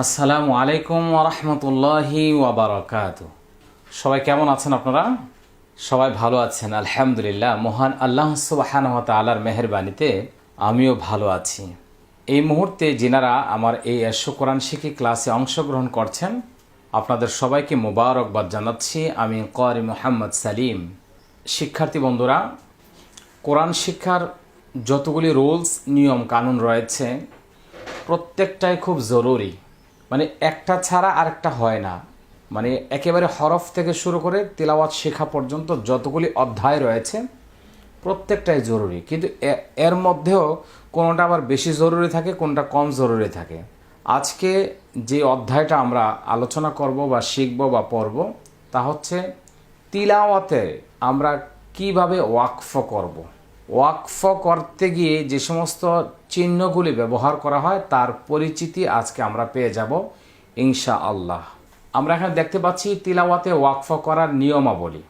আসসালামু আলাইকুম ওরহমতুল্লাহি ওয়াবারাকাতু। সবাই কেমন আছেন? আপনারা সবাই ভালো আছেন? আলহামদুলিল্লাহ। মহান আল্লাহ সুবহানাহু ওয়া তাআলার মেহেরবানিতে আমিও ভালো আছি। এই মুহূর্তে যিনারা আমার এই এশো কোরআন শিখি ক্লাসে অংশগ্রহণ করছেন, আপনাদের সবাইকে মোবারকবাদ জানাচ্ছি। আমি ক্বারি মুহাম্মদ সালিম। শিক্ষার্থী বন্ধুরা, কোরআন শিক্ষার যতগুলি রুলস নিয়ম কানুন রয়েছে প্রত্যেকটাই খুব জরুরি। মানে একটা ছাড়া আরেকটা হয় না। মানে একেবারে হরফ থেকে শুরু করে তিলাওয়াত শেখা পর্যন্ত যতগুলি অধ্যায় রয়েছে প্রত্যেকটাই জরুরি, কিন্তু এর মধ্যেও কোনোটা আবার বেশি জরুরি থাকে, কোনটা কম জরুরি থাকে। আজকে যে অধ্যায়টা আমরা আলোচনা করব বা শিখব বা পড়ব তা হচ্ছে তিলাওয়াতে আমরা কিভাবে ওয়াকফ করব। ওয়াকফ করতে গিয়ে যে সমস্ত চিহ্নগুলি ব্যবহার করা হয় তার পরিচিতি আজকে আমরা পেয়ে যাব ইনশাআল্লাহ। আমরা এখানে দেখতে পাচ্ছি তিলাওয়াতে ওয়াকফ করার নিয়মাবলী,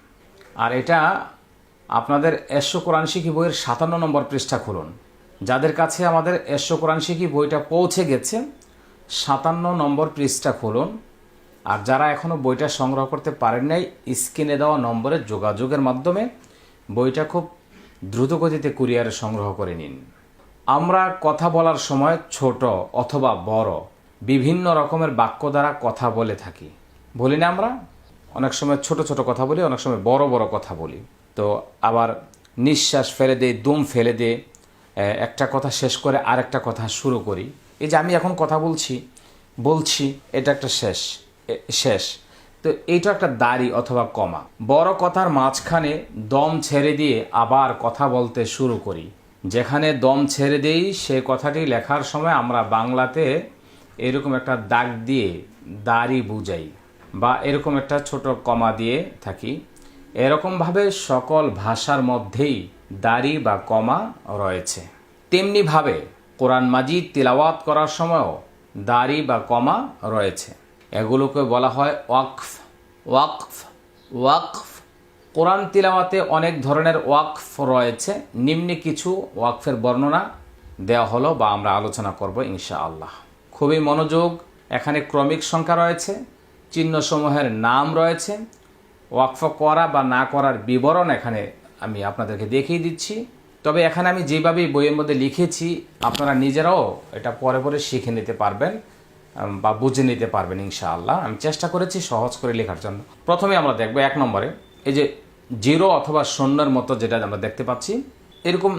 আর এটা আপনাদের এশো কোরআন শিখি বইয়ের 57 নম্বর পৃষ্ঠা খুলুন। যাদের কাছে আমাদের এশো কোরআন শিখি বইটা পৌঁছে গেছে 57 নম্বর পৃষ্ঠা খুলুন, আর যারা এখনও বইটা সংগ্রহ করতে পারেন নাই স্ক্রিনে দেওয়া নম্বরে যোগাযোগের মাধ্যমে বইটা খুব দ্রুতগতিতে কুরিয়ারে সংগ্রহ করে নিন। আমরা কথা বলার সময় ছোট অথবা বড় বিভিন্ন রকমের বাক্য দ্বারা কথা বলে থাকি, বলি না? আমরা অনেক সময় ছোট ছোট কথা বলি, অনেক সময় বড় বড় কথা বলি। তো আবার নিঃশ্বাস ফেলে দে, দম ফেলে দে, একটা কথা শেষ করে আরেকটা কথা শুরু করি। এই যে আমি এখন কথা বলছি এটা একটা শেষ। তো এইটা একটা দাড়ি অথবা কমা। বড় কথার মাঝখানে দম ছেড়ে দিয়ে আবার কথা বলতে শুরু করি। যেখানে দম ছেড়ে দেই সে কথাটি লেখার সময় আমরা বাংলাতে এরকম একটা দাগ দিয়ে দাড়ি বুঝাই বা এরকম একটা ছোট কমা দিয়ে থাকি। এরকমভাবে সকল ভাষার মধ্যেই দাড়ি বা কমা রয়েছে। তেমনিভাবে কোরআন মাজিদ তিলাওয়াত করার সময়ও দাড়ি বা কমা রয়েছে। এগুলোকে বলা হয় ওয়াকফ। ওয়াকফ ওয়াকফ কোরআন তিলাওয়াতে অনেক ধরনের ওয়াকফ রয়েছে। নিম্নে কিছু ওয়াকফের বর্ণনা দেওয়া হলো বা আমরা আলোচনা করব ইনশাআল্লাহ। খুবই মনোযোগ। এখানে ক্রমিক সংখ্যা রয়েছে, চিহ্নসমূহের নাম রয়েছে, ওয়াকফ করা বা না করার বিবরণ এখানে আমি আপনাদেরকে দেখিয়ে দিচ্ছি। তবে এখানে আমি যেভাবে বইয়ের মধ্যে লিখেছি আপনারা নিজেরাও এটা পরে পরে শিখে নিতে পারবেন বা বুঝে নিতে পারবেন ইনশাআল্লাহ। আমি চেষ্টা করেছি সহজ করে লেখার জন্য। প্রথমে আমরা দেখব 1 নম্বরে এই যে জিরো অথবা শূন্যের মতো যেটা আমরা দেখতে পাচ্ছি, এরকম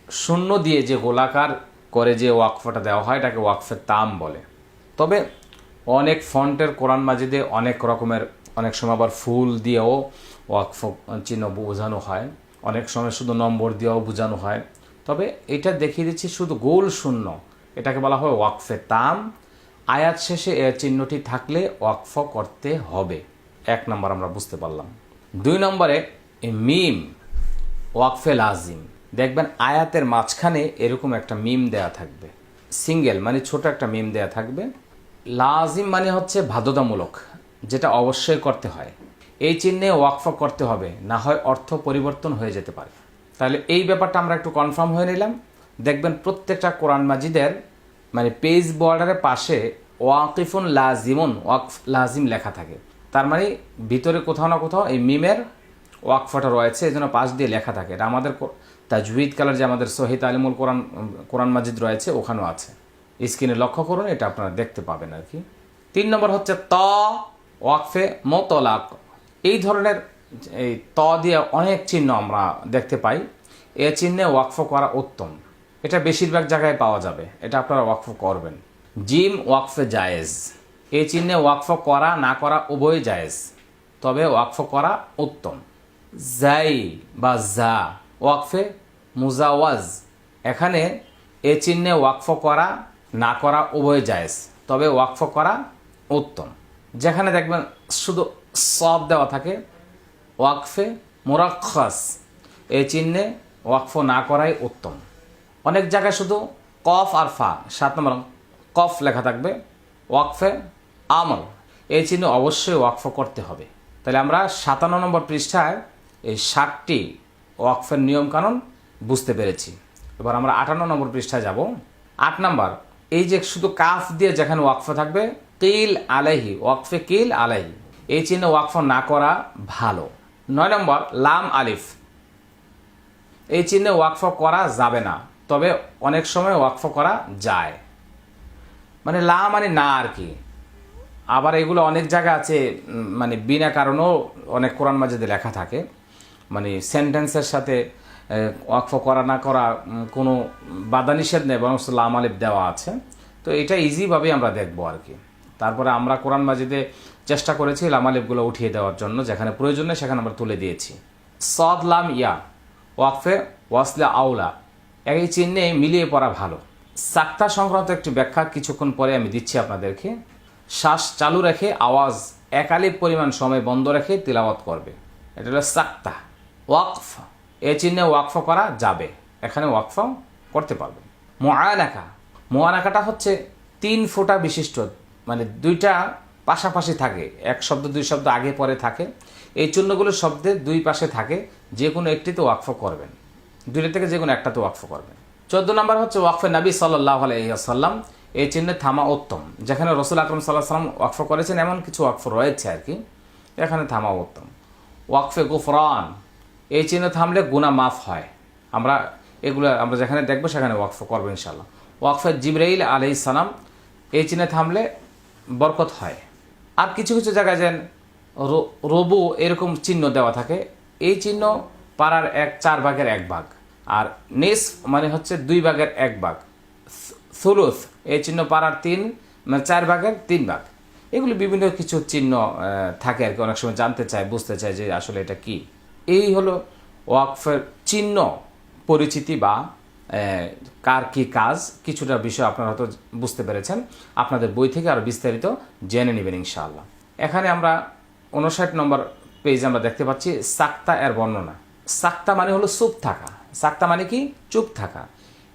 শূন্য দিয়ে যে গোলাকার করে যে ওয়াকফটা দেওয়া হয় এটাকে ওয়াকফে তাম বলে। তবে অনেক ফন্টের কোরআন মাজিদে অনেক রকমের, অনেক সময় আবার ফুল দিয়েও ওয়াকফ চিহ্ন বোঝানো হয়, অনেক সময় শুধু নম্বর দিয়েও বোঝানো হয়। তবে এটা দেখিয়ে দিচ্ছি শুধু গোল শূন্য, এটাকে বলা হয় ওয়াকফে তাম। আয়াত শেষে এর চিহ্নটি থাকলে ওয়াকফ করতে হবে। 1 নম্বর আমরা বুঝতে পারলাম। 2 নম্বরে মিম ওয়াকফে লাজিম। দেখবেন আয়াতের মাঝখানে এরকম একটা মিম দেয়া থাকবে, সিঙ্গেল মানে ছোট একটা মিম দেয়া থাকবে। লাজিম মানে হচ্ছে বাধ্যতামূলক, যেটা অবশ্যই করতে হয়। এই চিহ্নে ওয়াকফ করতে হবে, না হয় অর্থ পরিবর্তন হয়ে যেতে পারে। তাহলে এই ব্যাপারটা আমরা একটু কনফার্ম হয়ে নিলাম। দেখবেন প্রত্যেকটা কোরআন মাজিদের মানে পেজ বর্ডারের পাশে ওয়াকিফুন লাজিমুন ওয়াকফ লাজিম লেখা থাকে। তার মানে ভিতরে কোথাও না কোথাও এই মিমের ওয়াকফটা রয়েছে, এই জন্য পাশ দিয়ে লেখা থাকে। এটা আমাদের তাজউইদ কালার যে আমাদের সহিহ তালিমুল কোরআন মাজিদ রয়েছে ওখানেও আছে। স্ক্রিনে লক্ষ্য করুন, এটা আপনারা দেখতে পাবেন আর কি। 3 নম্বর হচ্ছে ত ওয়াকফে মুতলাক। এই ধরনের এই ত দিয়ে অনেক চিহ্ন আমরা দেখতে পাই। এ চিহ্নে ওয়াকফ করা উত্তম, এটা বেশিরভাগ জায়গায় পাওয়া যাবে, এটা আপনারা ওয়াকফ করবেন। জিম ওয়াকফে জায়েজ। এই চিহ্নে ওয়াকফ করা না করা উভয় জায়েজ, তবে ওয়াকফ করা উত্তম। জাই বা জা ওয়াকফে মুজাওয়াজ। এখানে এ চিহ্নে ওয়াকফ করা না করা উভয় জায়েজ, তবে ওয়াকফ করা উত্তম। যেখানে দেখবেন শুধু সব দেওয়া থাকে ওয়াকফে মুরাক্খাস। এই চিহ্নে ওয়াকফ না করাই উত্তম। অনেক জায়গায় শুধু কফ আর ফা 7 নম্বর কফ লেখা থাকবে ওয়াকফে আমল। এই চিহ্নে অবশ্যই ওয়াকফ করতে হবে। তাহলে আমরা 57 নম্বর পৃষ্ঠায় এই 7টি ওয়াকফের নিয়মকানুন বুঝতে পেরেছি। এবার আমরা 58 নম্বর পৃষ্ঠায় যাব। 8 নম্বর এই যে শুধু কাফ দিয়ে যেখানে ওয়াকফ থাকবে কিল আলাইহি, ওয়াকফে কিল আলাইহি, এই চিহ্নে ওয়াকফ না করা ভালো। 9 নম্বর লাম আলিফ, এই চিহ্নে ওয়াকফ করা যাবে না, তবে অনেক সময় ওয়াকফ করা যায়। মানে লা মানে না আর কি। আবার এগুলো অনেক জায়গা আছে মানে বিনা কারণেও অনেক কোরআন মাজিদে লেখা থাকে, মানে সেন্টেন্সের সাথে ওয়াকফ করা না করা কোনো বাধা নিষেধ নেই, বরং লাম আলিফ দেওয়া আছে। তো এটা ইজিভাবেই আমরা দেখবো আর কি। তারপরে আমরা কোরআন মাজিদে চেষ্টা করেছি লাম আলিফগুলো উঠিয়ে দেওয়ার জন্য, যেখানে প্রয়োজন নেই সেখানে আমরা তুলে দিয়েছি। সদ লাম ইয়া, ওয়াকফে ওয়াসলে আউলা, এই চিহ্নে মিলিয়ে পড়া ভালো। সাক্তা সংক্রান্ত একটি ব্যাখ্যা কিছুক্ষণ পরে আমি দিচ্ছি আপনাদেরকে। শ্বাস চালু রেখে আওয়াজ একালিপ পরিমাণ সময় বন্ধ রেখে তিলাওয়াত করবে, এটা হলো সাক্তা। ওয়াকফ, এই চিহ্নে ওয়াকফ করা যাবে, এখানে ওয়াকফ করতে পারবে। মুআনাকা, মুআনাকাটা হচ্ছে 3 ফোঁটা বিশিষ্ট, মানে দুইটা পাশাপাশি থাকে, এক শব্দ দুই শব্দ আগে পরে থাকে, এই চিহ্নগুলো শব্দে দুই পাশে থাকে, যে কোনো একটিতে ওয়াকফ করবেন, দুইটা থেকে যে কোনো একটাতে ওয়াকফ করবেন। 14 নম্বর হচ্ছে ওয়াকফে নবী সাল্লাল্লাহু আলাইহি ওয়াসাল্লাম, এই চিহ্নে থামা উত্তম। যেখানে রসুল আকরম সাল্লাল্লাহু আলাইহি ওয়াসাল্লাম ওয়াকফ করেছেন এমন কিছু ওয়াকফ রয়েছে আর কি, এখানে থামা উত্তম। ওয়াকফে গুফরান, এই চিহ্নে থামলে গুনাহ মাফ হয়। এগুলো আমরা যেখানে দেখবো সেখানে ওয়াকফ করবো ইনশাল্লাহ। ওয়াকফে জিবরাইল আলাইহিস সালাম, এই চিহ্নে থামলে বরকত হয়। আর কিছু কিছু জায়গায় যেন রবু এরকম চিহ্ন দেওয়া থাকে, এই চিহ্ন পাড়ার 4 ভাগের 1 ভাগ। আর নিস মানে হচ্ছে 2 ভাগের 1 ভাগ। সুলুস, এই চিহ্ন পাড়ার 4 ভাগের 3 ভাগ। এগুলো বিভিন্ন কিছু চিহ্ন থাকে আর কি, অনেক সময় জানতে চায়, বুঝতে চায় যে আসলে এটা কি। এই হলো ওয়াকফের চিহ্ন পরিচিতি বা কার কি কাজ, কিছুটা বিষয় আপনারা হয়তো বুঝতে পেরেছেন। আপনাদের বই থেকে আরও বিস্তারিত জেনে নেবেন ইনশাআল্লাহ। এখানে আমরা 59 নম্বর পেজে আমরা দেখতে পাচ্ছি সাক্তা এর বর্ণনা। সাক্তা মানে হলো চুপ থাকা। সাক্তা মানে কি? চুপ থাকা।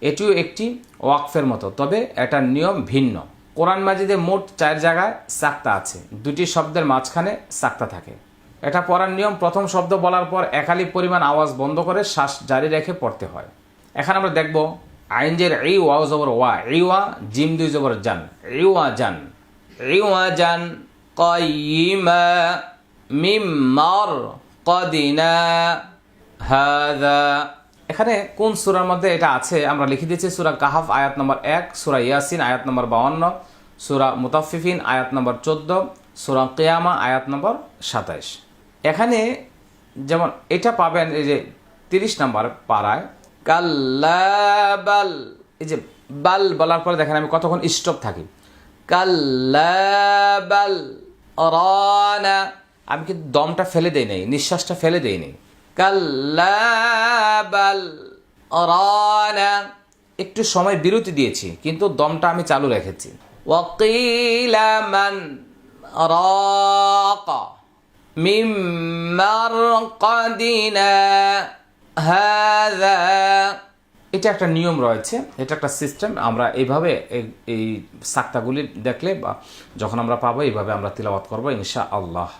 এটিও একটি ওয়াকফের মতো, তবে এটার নিয়ম ভিন্ন। কোরআন মাজিদে মোট 4 জায়গায় সাক্তা আছে, 2টি শব্দের মাঝখানে সাক্তা থাকে। এটা পড়ার নিয়ম, প্রথম শব্দ বলার পর একালি পরিমাণ আওয়াজ বন্ধ করে শ্বাস জারি রেখে পড়তে হয়। এখানে আমরা দেখব আইনজের এই ওয়াও জবর ওয়া, ইওয়া, জিম 2 জবর জান, ইওয়া জান, ইওয়া জান, কাইয়িমা, মিম মার কাদিনা হাযা। এখানে কোন সূরার মধ্যে এটা আছে আমরা লিখে দিয়েছি। সূরা কাহাফ আয়াত নম্বর 1, সূরা ইয়াসিন আয়াত নম্বর 52, সূরা মুতাফফিফিন আয়াত নম্বর 14, সূরা কিয়ামা আয়াত নম্বর 27। এখানে যেমন এটা পাবেন এই যে 30 নম্বর পারায় কাল্লা বাল, এই যে বাল বলার পরে দেখেন আমি কতক্ষণ স্টপ থাকি। কাল্লা বাল রানা, আমি কিন্তু দমটা ফেলে দেই নাই, নিঃশ্বাসটা ফেলে দেই নাই। কাল্লা বাল রানা, একটু সময় বিরতি দিয়েছি কিন্তু দমটা আমি চালু রেখেছি। ওয়াকিলা মান রাকা মিম মারকাদিনা হাযা। এটা একটা নিয়ম রয়েছে, এটা একটা সিস্টেম। আমরা এইভাবে এই সাক্তাগুলি দেখলে বা যখন আমরা পাবো এইভাবে আমরা তিলাওয়াত করবো ইনশাআল্লাহ।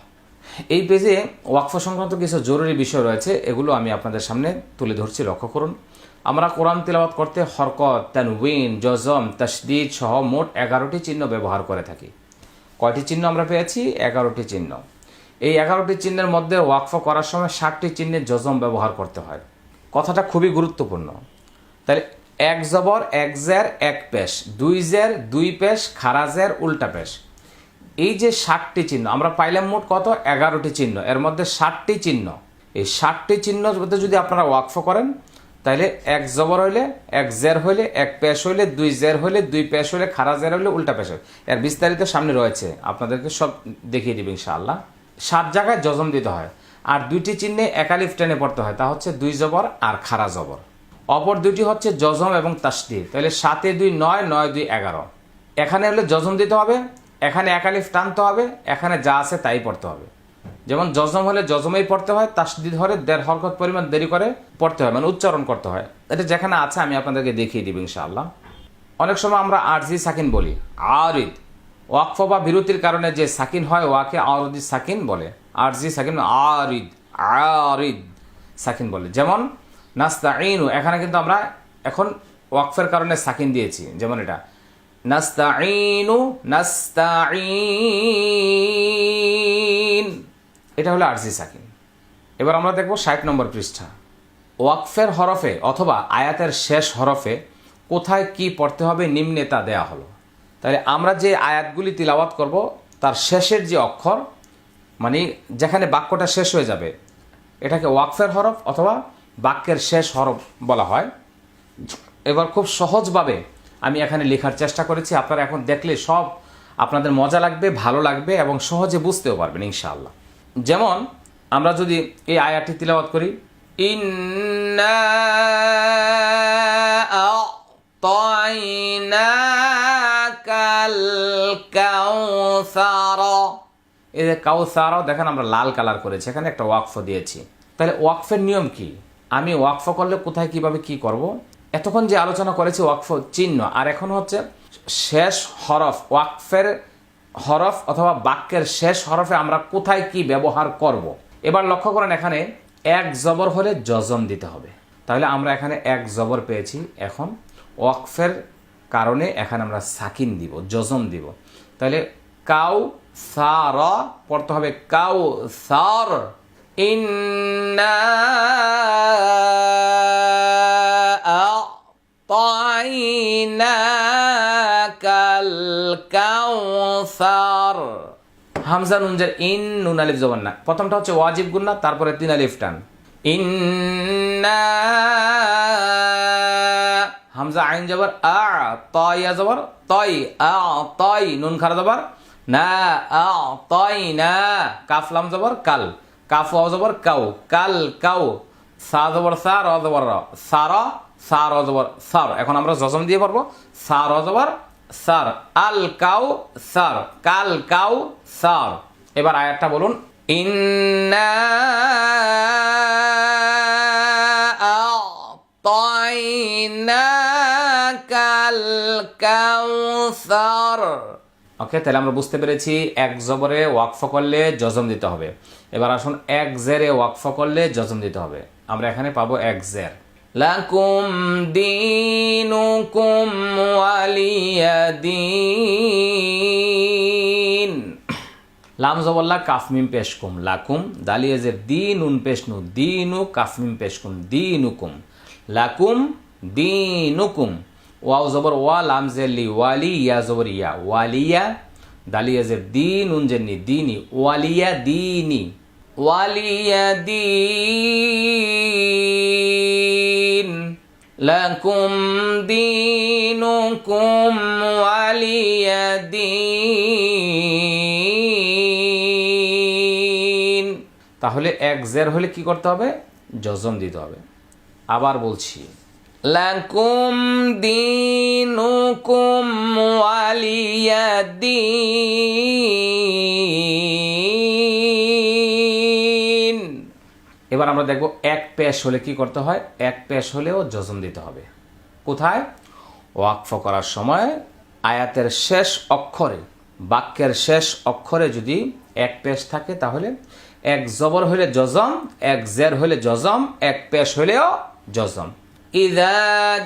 এই পেজে ওয়াকফ সংক্রান্ত কিছু জরুরি বিষয় রয়েছে, এগুলো আমি আপনাদের সামনে তুলে ধরছি, লক্ষ্য করুন। আমরা কোরআন তিলাওয়াত করতে হরকত, তানউইন, জজম, তাশদীদ সহ মোট 11টি চিহ্ন ব্যবহার করে থাকি। কয়টি চিহ্ন আমরা পেয়েছি? 11টি চিহ্ন। এই 11টি চিহ্নের মধ্যে ওয়াকফ করার সময় 60টি চিহ্নের জজম ব্যবহার করতে হয়। কথাটা খুবই গুরুত্বপূর্ণ। তাহলে 1 জবর 1 জের 1 পেশ, 2 জের 2 পেশ, খারা জের উল্টা পেশ। এই যে 60টি চিহ্ন আমরা পাইলাম, মোট কত? 11টি চিহ্ন। এর মধ্যে 60টি চিহ্ন। এই 60টি চিহ্নের মধ্যে যদি আপনারা ওয়াকফ করেন তাহলে 1 জবর হইলে 1 জের হইলে 1 পেশ হইলে 2 জের হইলে 2 পেশ হইলে খারা জের হইলে উল্টা পেশ হইলে, এর বিস্তারিত সামনে রয়েছে, আপনাদেরকে সব দেখিয়ে দেবে ইনশাআল্লাহ। 7 জায়গায় জজম দিতে হয়, আর 2টি চিহ্নে একালিফ টেনে পড়তে হয়, তা হচ্ছে 2 জবর আর খারা জবর। অপর 2টি হচ্ছে জজম এবং তাসদীদ। তাহলে 7 এ 2 9, 9 2 11। এখানে হলে জজম দিতে হবে, এখানে একালিফ টানতে হবে, এখানে যা আছে তাই পড়তে হবে। যেমন জজম হলে জজমেই পড়তে হয়, তাসদীদ হলে 1.5 হরকত পরিমাণ দেরি করে পড়তে হয়, মানে উচ্চারণ করতে হয়। এটা যেখানে আছে আমি আপনাদেরকে দেখিয়ে দিব ইনশাআল্লাহ। অনেক সময় আমরা আরজি সাকিন বলি, আরিদ। ওয়াকফ বা বিরতির কারণে যে সাকিন হয় ওয়াকে আরজি সাকিন বলে। আরজি সাকিন আরিদ, আরিদ সাকিন বলে। যেমন নাস্তাঈনু, এখানে কিন্তু আমরা এখন ওয়াকফের কারণে সাকিন দিয়েছি, যেমন এটা নাস্তাঈনু, নাস্তাঈন, এটা হলো আরজি সাকিন। এবার আমরা দেখব 60 নম্বর পৃষ্ঠা। ওয়াকফের হরফে অথবা আয়াতের শেষ হরফে কোথায় কি পড়তে হবে নিম্নে তা দেয়া হলো। তাহলে আমরা যে আয়াতগুলি তিলাওয়াত করব তার শেষের যে অক্ষর, মানে যেখানে বাক্যটা শেষ হয়ে যাবে, এটাকে ওয়াকফের হরফ অথবা বাক্যের শেষ হরফ বলা হয়। এবার খুব সহজভাবে আমি এখানে লেখার চেষ্টা করেছি, আপনারা এখন দেখলে সব আপনাদের মজা লাগবে, ভালো লাগবে এবং সহজে বুঝতেও পারবেন ইনশাআল্লাহ। যেমন আমরা যদি এই আয়াতটি তিলাওয়াত করি, ইন্না আ'তাইনাকাল কাউসার, এই যে কাউসার, দেখেন আমরা লাল কালার করেছি, এখানে একটা ওয়াকফ দিয়েছি। তাহলে ওয়াকফের নিয়ম কি? আমি ওয়াকফ করলে কোথায় কিভাবে কি করব, এতক্ষণ যে আলোচনা করেছি ওয়াকফ চিহ্ন, আর এখন হচ্ছে শেষ হরফ, ওয়াকফের হরফ অথবা বাক্যের শেষ হরফে আমরা কোথায় কি ব্যবহার করব। এবার লক্ষ্য করেন, এখানে এক জবর হলে জজম দিতে হবে। তাহলে আমরা এখানে এক জবর পেয়েছি, এখন ওয়াকফের কারণে এখানে আমরা সাকিন দিব, জজম দিব। তাহলে কাউ সার পড়তে হবে, কাউ সার। ইন্না আ'তাইনাকাল কাউসার। হামজা নুনজের ইন, নুন আলিফ জবর না। প্রথমটা হচ্ছে ওয়াজিব গুন্না, তারপরে 3 আলিফ টান। ইন্না, হামজা আইন জবর আ, তয়া জবর তই, আ তই, নুন খারা জবর না, আ তই না, কাফ লাম জবর কাল, কাফ ওয়াও জবর কাউ, কাল কাউ, সা জবর সা, র জবর র, সার, সা র জবর সার। এখন আমরা জজম দিয়ে পারবো, সা র জবর সার, আল কাউ সার, কাল কাউ সার। এবার আয়াতটা বলুন, ইন্না আ'তাইনাকাল কাউসার। ওকে, তাহলে আমরা বুঝতে পেরেছি এক জবরে ওয়াকফ করলে জজম দিতে হবে। এবার আসুন এক জেরে ওয়াকফ করলে জজম দিতে হবে। আমরা এখানে পাবো এক জের, লাকুম দীনুকুম ওয়ালিয়া দীন। লাম জবল্লা কাফ মিম পেশকুম, লাকুম, দালিয়া জের দিন উন পেশনু, দিনু কাফ মিম পেশকুম, দিনুকুম, লাকুম দিনুকুম। ওয়াও জবর ওয়া, লাম জের লি, ওয়ালি, ইয়া জবর ইয়া, ওয়ালিয়া, দালিয়া জের দিন উন জেরনি, দিনি, ওয়ালিয়া দিনি, ওয়ালিয়া দিন, লাকুম দীনুকুম ওয়ালিয়া দিন। তাহলে এক জের হলে কি করতে হবে? জজম দিতে হবে। আবার বলছি, লাকুম দীনুকুম ওয়ালিয়া দিন। এবার আমরা দেখব এক পেশ হলে কি করতে হয়। এক পেশ হলেও জজম দিতে হবে। কোথায়? ওয়াকফ করার সময় আয়াতের শেষ অক্ষরে, বাক্যের শেষ অক্ষরে যদি এক পেশ থাকে তাহলে এক জবর হলে জজম, এক জের হলে জজম, এক পেশ হলেও জজম। ইযা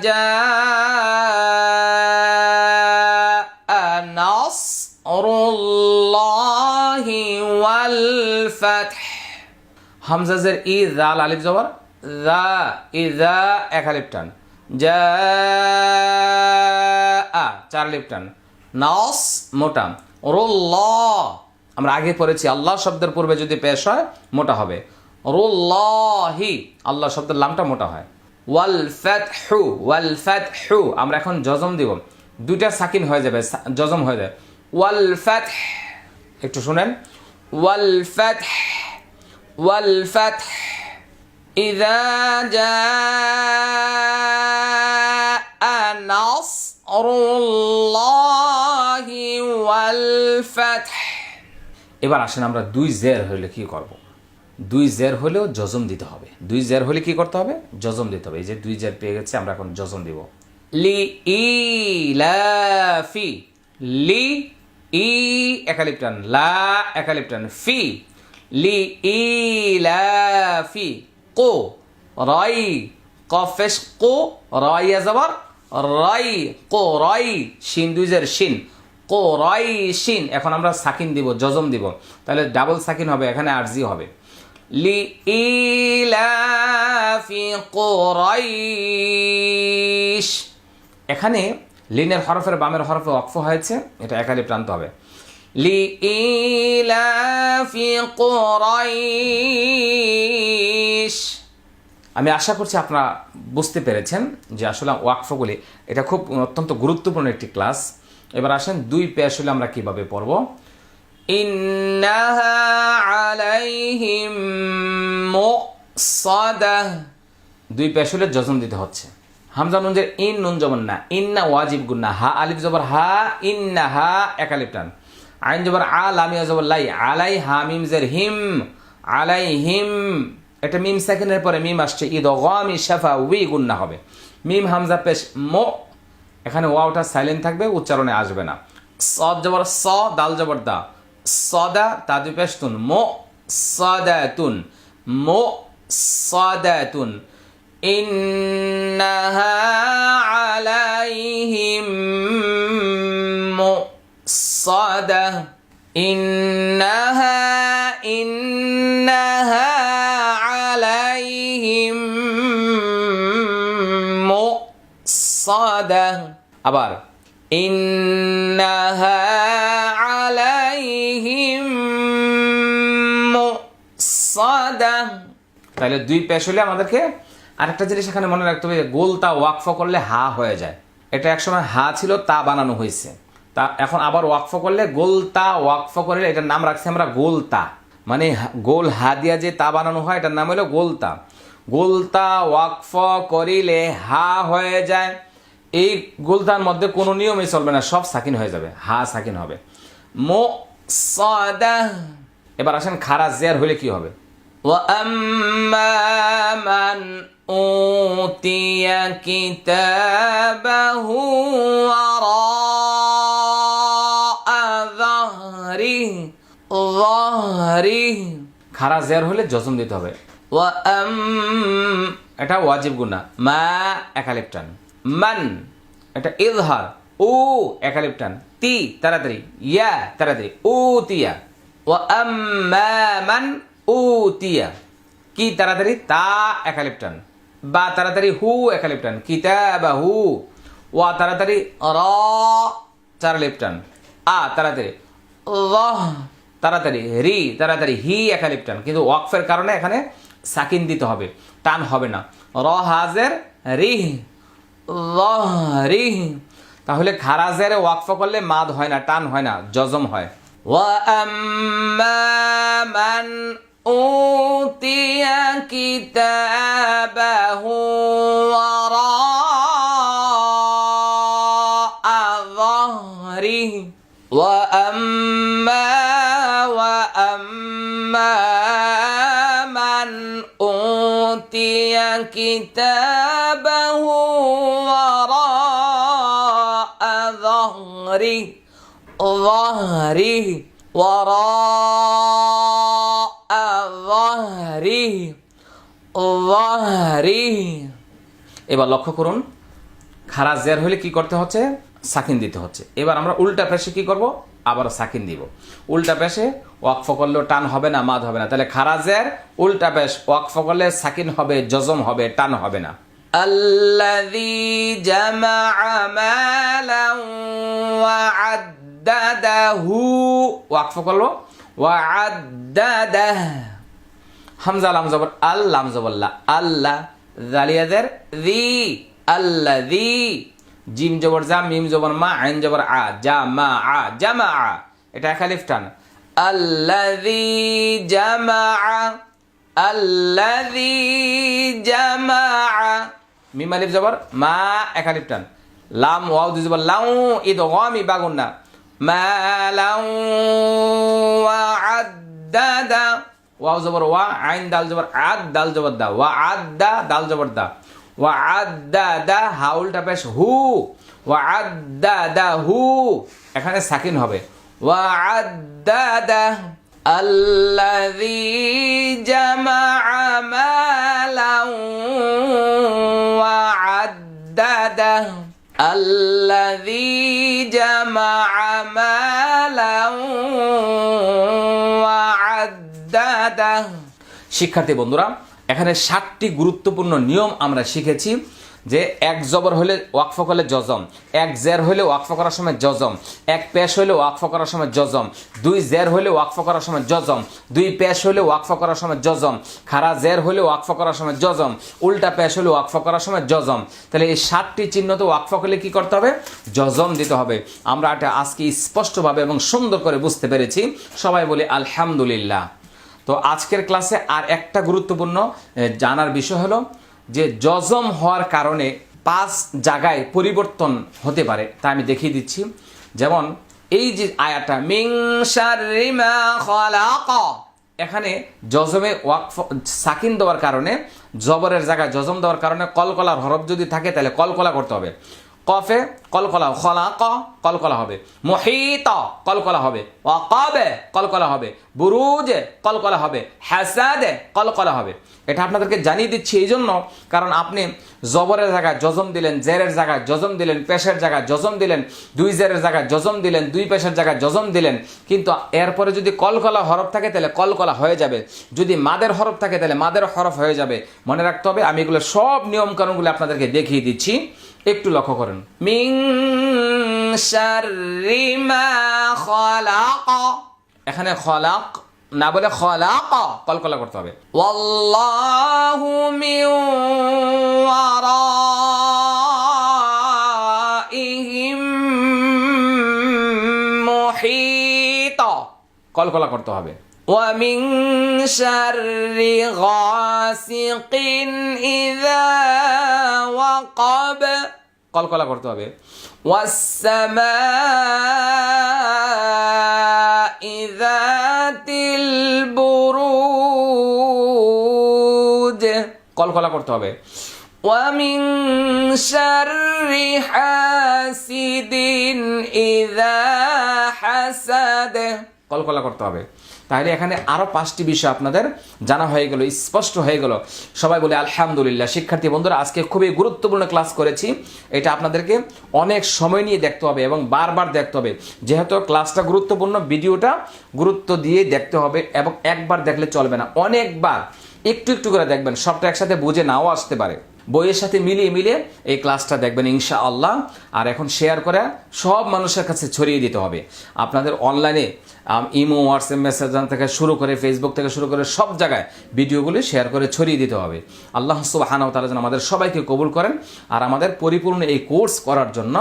জাআ নাসরুল্লাহি ওয়াল ফাতহ। হামজা জের ই, জাল আলিফ জবর যা, ইযা এক আলিফ টান, জাআ 4 আলিফ টান, নাস মোটা, রুল্লাহ আমরা আগে পড়েছি আল্লাহ শব্দের পূর্বে যদি পেশ হয় মোটা হবে, রুল্লাহি, আল্লাহ শব্দের লামটা মোটা হয়। ওয়াল ফাতহু, ওয়াল ফাতহু আমরা এখন জজম দিব, দুইটা সাকিন হয়ে যাবে, জজম হয়ে যাবে। ওয়াল ফাতহ, একটু শুনেন, ওয়াল ফাতহ, ওয়াল ফাতহ। ইযা জাআ নাসরুল্লাহি ওয়াল ফাতহ। এবার আসেন আমরা দুই জের হলে কি করব। দুই জের হলেও জজম দিতে হবে। দুই জের হলে কি করতে হবে? জজম দিতে হবে। এই যে দুই জের পেয়ে গেছে, আমরা এখন জজম দিব। লি ইলাফি, লি ই একালিফ টান, লা একালিফ টান, ফি, লি ইলাফি। কো রাই, কফেশ কো, রাইয়া জবর রাই কো রাই শিন দুইজের শিন কো রাই শিন। এখন আমরা সাকিন দিব, জজম দিব, তাহলে ডাবল সাকিন হবে, এখানে আরজি হবে। লি ইলাফি কুরাইশ, এখানে লিনের হরফের বামের হরফে ওয়াকফ হয়েছে, এটা একালি প্রান্ত হবে। লি ইলাফি কুরাইশ। আমি আশা করছি আপনারা বুঝতে পেরেছেন যে আসলে ওয়াকফগুলি এটা খুব অত্যন্ত গুরুত্বপূর্ণ একটি ক্লাস। এবার আসেন দুই পেশ হলে আমরা কিভাবে পড়ব। ইন্নাহা আলাইহিম মুসাদাহ, দুই পেশ হলে জজম দিতে হচ্ছে। হামজা নুন যে ইন নুন জবর না, ইন্না ওয়াজিব গুন্না, হা আলিফ জবর হা, ইন্না হা একালিফ টান, আইন জবর আ লামিয়া জবর লাই, আলাই হা মিম জের হিম, আলাইহিম, এটা মিম সেকেন্ডের পরে মিম আসছে, ইদগামি শাফা উই গুন্না হবে। মিম হামজা পেশ মো, এখানে ওয়াওটা সাইলেন্ট থাকবে, উচ্চারণে আসবে না। সদ জবর স, দাল জবর দা, সদা তা দুই পেশ তুন, মো সাদাতুন, মো সাদাতুন। ইন্নাহা আলাইহিম মুসাদাহ, ইন্নাহা আলাইহিম মুসাদাহ। আবার ইন্নাহা আলাইহিম মুসাদাহ। তাহলে দুই পেশ হলে আমাদেরকে আরেকটা জিনিস এখানে মনে রাখতে হবে, গোলতা ওয়াকফ করলে হা হয়ে যায়। এটা একসময় হা ছিল, তা বানানো হয়েছে, তা এখন আবার ওয়াকফ করলে গোলতা ওয়াকফ করলে এটার নাম রাখছি আমরা গোলতা, মানে গোল হা দিয়া যে তা বানানো হয় এটার নাম হলো গোলতা। গোলতা ওয়াকফ করিলে হা হয়ে যায়। এই গোলতার মধ্যে কোনো নিয়মই চলবে না, সব সাকিন হয়ে যাবে, হা সাকিন হবে। মুসাদাহ। এবার আসেন খারা জের হলে কি হবে। وَأَمَّا مَنْ أُوتِيَ كِتَابَهُ وَرَاءَ ظَهْرِهِ, খারা জের হলে জজম দিতে হবে। এটা ওয়াজিব গুনা, মা একালিফ টান, মান এটা ইজহার, উ একালিফ টান, তি তাড়াতাড়ি, ইয়া তাড়াতাড়ি, উতিয়া। ওয়াম্মা মান উতিয়া, কি তাড়াতাড়ি, তা একালিফ টান, বা তাড়াতাড়ি, হু একালিফ টান, কিতাবাহু। ওয়া তাড়াতাড়ি, র চার লিফ টান, আ তাড়াতাড়ি, তাড়াতাড়ি, রি তাড়াতাড়ি, হি একালিফ টান, কিন্তু ওয়াকফের কারণে এখানে সাকিন দিতে হবে, টান হবে না। র হাজের রিহ, রিহ। তাহলে খারাজের ওয়াকফ করলে মাদ হয় না, টান হয় না, জজম হয়। وَأَمَّا مَنْ أُوتِيَ كِتَابَهُ وَرَاءَ ظَهْرِهِ وَأَمَّا مَنْ أُوتِيَ كِتَابَهُ وَرَاءَ ظَهْرِهِ وراء ظهره। এবার লক্ষ্য করুন, খারা জের হলে কি করতে হচ্ছে, সাকিন দিতে হচ্ছে। এবার আমরা উল্টা পেশে কি করব, আবার সাকিন দিব। উল্টা পেশে ওয়াকফ করলেও টান হবে না, মাদ হবে না। তাহলে খারা জের উল্টা পেশ ওয়াকফ করলে সাকিন হবে, জজম হবে, টান হবে না। আল্লাযী জামাআ মালান ওয়া আদ্দাদাহু, ওয়াকফ করলো ওয়া আদ্দাদাহ, হামজা লাম জবর আল, লাম জবর লা, আল্লাহ, জালিয়াদের জি, আল্লাযী, জিম জবর জা, মিম জবর মা, আইন জবর আ, জামা আ, জামা আ, এটা একালিফ টান। আল্লাযী জামা, আল্লাযী জামা, মিম আলিফ জবর মা একালিফ টান, লাম ওয়াও দুই জবর লাউ, ইদগামি বাগুন্না, মালাউ ওয়া আদ্দাদা, ওয়াও জবর ওয়া, আইন দাল জবর আদ, দাল জবর দা, ওয়া আদ্দা, দাল জবর দা, ওয়া আদ্দাদা, হা উল্টা পেশ হু, ওয়া আদ্দাদা হু, এখানে সাকিন হবে। ওয়া আদ্দাদা, আল্লাযী জামাআ মালাউ ওয়া আদ্দাদা, الذي جمع مالا وعدده। শিক্ষার্থী বন্ধুরা, এখানে 7টি গুরুত্বপূর্ণ নিয়ম আমরা শিখেছি। যে এক জবর হলে ওয়াকফ করলে জজম, এক জের হলে ওয়াকফ করার সময় জজম, এক পেশ হলে ওয়াকফ করার সময় জজম, দুই জের হলে ওয়াকফ করার সময় জজম, দুই পেশ হলে ওয়াকফ করার সময় জজম, খাড়া জের হলে ওয়াকফ করার সময় জজম, উল্টা পেশ হলে ওয়াকফ করার সময় জজম। তাহলে এই 7টি চিহ্নতে ওয়াকফ করলে কি করতে হবে? জজম দিতে হবে। আমরা এটা আজকে স্পষ্টভাবে এবং সুন্দর করে বুঝতে পেরেছি। সবাই বলি আলহামদুলিল্লাহ। তো আজকের ক্লাসে আর একটা গুরুত্বপূর্ণ জানার বিষয় হলো যে জজম হওয়ার কারণে 5 জায়গায় পরিবর্তন হতে পারে, তা আমি দেখিয়ে দিচ্ছি। যেমন এই যে আয়াতটা মিং শাররি মা খালাক, এখানে জজমে ওয়াকফ সাকিন দেওয়ার কারণে, জবরের জায়গায় জজম দেওয়ার কারণে কলকলার হরফ যদি থাকে তাহলে কলকলা করতে হবে। কফে কলকলা, খলাক কলকলা হবে, মুহিত কলকলা হবে, ওয়াকাবে কলকলা হবে, বুরুজে কলকলা হবে, হাসাদে কলকলা হবে। এটা আপনাদেরকে জানিয়ে দিচ্ছি এই জন্য, কারণ আপনি জবরের জায়গায় জজম দিলেন, জেরের জায়গায় জজম দিলেন, পেশের জায়গায় জজম দিলেন, দুই জেরের জায়গায় জজম দিলেন, দুই পেশের জায়গায় জজম দিলেন, কিন্তু এরপরে যদি কলকলা হরফ থাকে তাহলে কলকলা হয়ে যাবে, যদি মাদের হরফ থাকে তাহলে মাদের হরফ হয়ে যাবে। মনে রাখতে হবে। আমি এগুলো সব নিয়মকানুনগুলো আপনাদেরকে দেখিয়ে দিচ্ছি, একটু লক্ষ্য করেন। মিং শাররি মা খালাক, এখানে খলাক না বলে খলাক কলকলা করতে হবে। ওয়াল্লাহু মিন ওয়ারাইহিম মুহিত কলকলা করতে হবে। ওয়া মিন শাররি গাসিকিন ইযা ওয়াকাব কলকলা করতে হবে। ওয়াস সামাই যাতিল বুরুজ কলকলা করতে হবে। ওয়া মিন শাররি হাসিদিন ইযা হাসাদ কলকলা করতে হবে। তাহলে এখানে আরো 5টি বিষয় আপনাদের জানা হয়ে গেল, স্পষ্ট হয়ে গেল। সবাই বলে আলহামদুলিল্লাহ। শিক্ষার্থী বন্ধুরা, আজকে খুবই গুরুত্বপূর্ণ ক্লাস করেছি। এটা আপনাদেরকে অনেক সময় নিয়ে দেখতে হবে এবং বারবার দেখতে হবে। যেহেতু ক্লাসটা গুরুত্বপূর্ণ, ভিডিওটা গুরুত্ব দিয়ে দেখতে হবে এবং একবার দেখলে চলবে না, অনেকবার একটু একটু করে দেখবেন। সবটা একসাথে বুঝে নাও আসতে পারে। বইয়ের সাথে মিলিয়ে মিলিয়ে এই ক্লাসটা দেখবেন ইনশাআল্লাহ। আর এখন শেয়ার করে সব মানুষের কাছে ছড়িয়ে দিতে হবে। আপনাদের অনলাইনে ইমো, হোয়াটসঅ্যাপ মেসেঞ্জার থেকে শুরু করে, ফেসবুক থেকে শুরু করে সব জায়গায় ভিডিওগুলি শেয়ার করে ছড়িয়ে দিতে হবে। আল্লাহ সুবহানাহু ওয়া তাআলা যেন আমাদের সবাইকে কবুল করেন। আর আমাদের পরিপূর্ণ এই কোর্স করার জন্য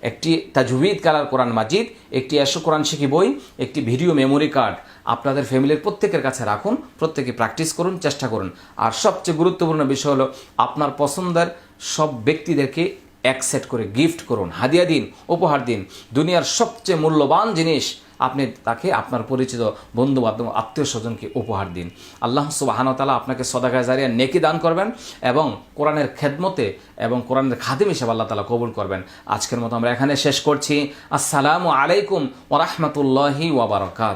একটি তাজউইদ কালার কোরআন মাজিদ, একটি 100 কোরআন শিখি বই, একটি ভিডিও মেমোরি কার্ড আপনাদের ফ্যামিলির প্রত্যেকের কাছে রাখুন। প্রত্যেকে প্র্যাকটিস করুন, চেষ্টা করুন। আর সবচেয়ে গুরুত্বপূর্ণ বিষয় হলো আপনার পছন্দের সব ব্যক্তিদেরকে এক সেট করে গিফট করুন, হাদিয়া দিন, উপহার দিন। দুনিয়ার সবচেয়ে মূল্যবান জিনিস আপনি তাকে আপনার পরিচিত বন্ধু বান্ধব, আত্মীয় স্বজনকে উপহার দিন। আল্লাহ সুবহানাহু ওয়া তাআলা আপনাকে সদাকা জারিয়া নেকি দান করবেন এবং কোরআনের খেদমতে এবং কোরআনের খাদিম হিসেবে আল্লাহ তাআলা কবুল করবেন। আজকের মতো আমরা এখানে শেষ করছি। আসসালামু আলাইকুম ওয়া রাহমাতুল্লাহি ওয়া বারাকাতুহু।